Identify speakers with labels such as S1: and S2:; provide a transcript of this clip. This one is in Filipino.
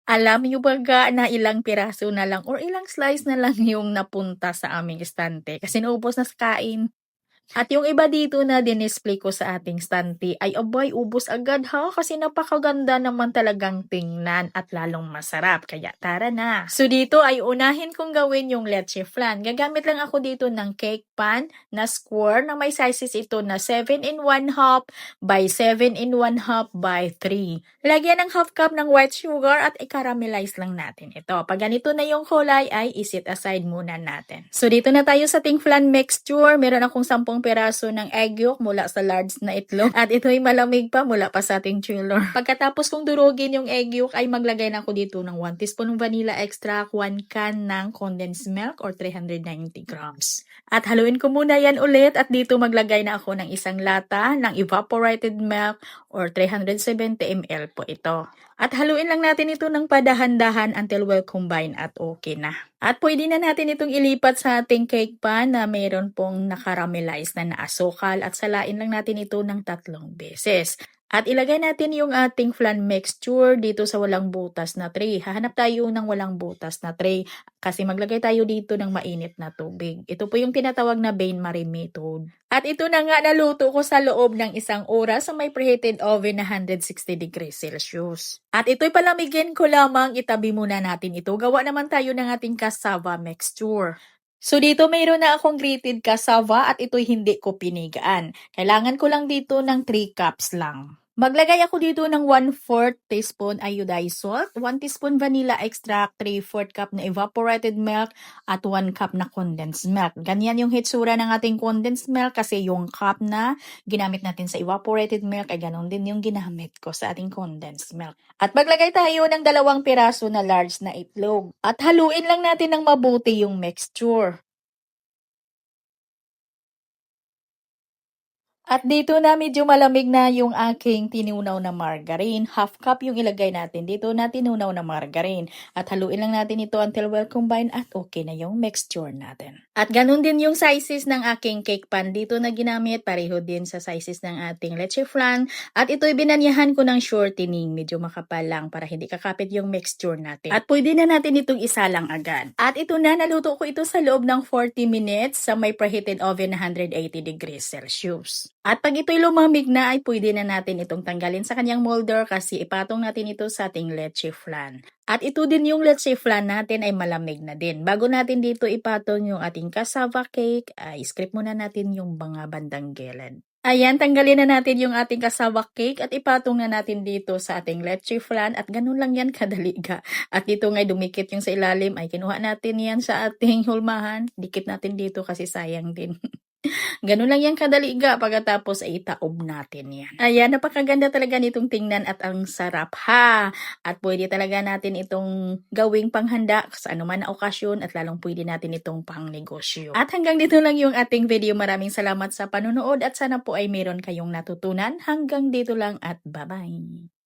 S1: Alam niyo ba na ilang piraso na lang or ilang slice na lang yung napunta sa aming istante kasi naubos na sa kain. At yung iba dito na dinisplay ko sa ating stante ay abay ubos agad ha kasi napakaganda naman talagang tingnan at lalong masarap kaya tara na. So dito ay unahin kong gawin yung leche flan. Gagamit lang ako dito ng cake pan na square na may sizes ito na 7 in 1 half by 7 in 1 half by 3. Lagyan ng half cup ng white sugar at i-caramelize lang natin ito. Pag ganito na yung kulay ay isit aside muna natin. So dito na tayo sa ating flan mixture. Meron akong 10 peraso ng egg yolk mula sa large na itlog. At ito ay malamig pa mula pa sa ating chiller. Pagkatapos kong durugin yung egg yolk ay maglagay na ako dito ng 1 teaspoon ng vanilla extract, 1 can ng condensed milk or 390 grams. At haluin ko muna yan ulit at dito maglagay na ako ng isang lata ng evaporated milk or 370 ml po ito. At haluin lang natin ito ng padahan-dahan until well combined at okay na. At pwede na natin itong ilipat sa ating cake pan na mayroon pong nakaramelize na asukal at salain lang natin ito ng 3 beses. At ilagay natin yung ating flan mixture dito sa walang butas na tray. Hahanap tayo ng walang butas na tray kasi maglagay tayo dito ng mainit na tubig. Ito po yung tinatawag na bain-marie method. At ito na nga naluto ko sa loob ng 1 oras sa may preheated oven na 160 degrees Celsius. At ito'y palamigin ko lamang, itabi muna natin ito. Gawa naman tayo ng ating cassava mixture. So dito mayroon na akong grated cassava at ito'y hindi ko pinigaan. Kailangan ko lang dito ng 3 cups lang. Maglagay ako dito ng 1/4 teaspoon iodized salt, 1 teaspoon vanilla extract, 3/4 cup na evaporated milk, at 1 cup na condensed milk. Ganyan yung hitsura ng ating condensed milk kasi yung cup na ginamit natin sa evaporated milk ay ganon din yung ginamit ko sa ating condensed milk. At maglagay tayo ng 2 piraso na large na itlog. At haluin lang natin ng mabuti yung mixture. At dito na medyo malamig na yung aking tinunaw na margarine. Half cup yung ilagay natin. Dito na tinunaw na margarine. At haluin lang natin ito until well combined at okay na yung mixture natin. At ganun din yung sizes ng aking cake pan. Dito na ginamit. Pareho din sa sizes ng ating leche flan. At ito'y binanyahan ko ng shortening. Medyo makapal lang para hindi kakapit yung mixture natin. At pwede na natin itong isalang agad. At ito na, naluto ko ito sa loob ng 40 minutes sa may preheated oven na 180 degrees Celsius. At pag ito'y lumamig na ay pwede na natin itong tanggalin sa kanyang molder kasi ipatong natin ito sa ating leche flan. At ito din yung leche flan natin ay malamig na din. Bago natin dito ipatong yung ating cassava cake, ay scrape muna natin yung mga bandang gilid. Ayan, tanggalin na natin yung ating cassava cake at ipatong na natin dito sa ating leche flan at ganun lang yan kadali ga. At dito ngay dumikit yung sa ilalim ay kinuha natin yan sa ating hulmahan. Dikit natin dito kasi sayang din. Ganun lang yan kadali ga pagkatapos ay itaob natin yan. Ayan, napakaganda talaga nitong tingnan at ang sarap ha. At pwede talaga natin itong gawing panghanda sa anuman na okasyon at lalong pwede natin itong pangnegosyo. At hanggang dito lang yung ating video. Maraming salamat sa panonood at sana po ay meron kayong natutunan. Hanggang dito lang at bye-bye.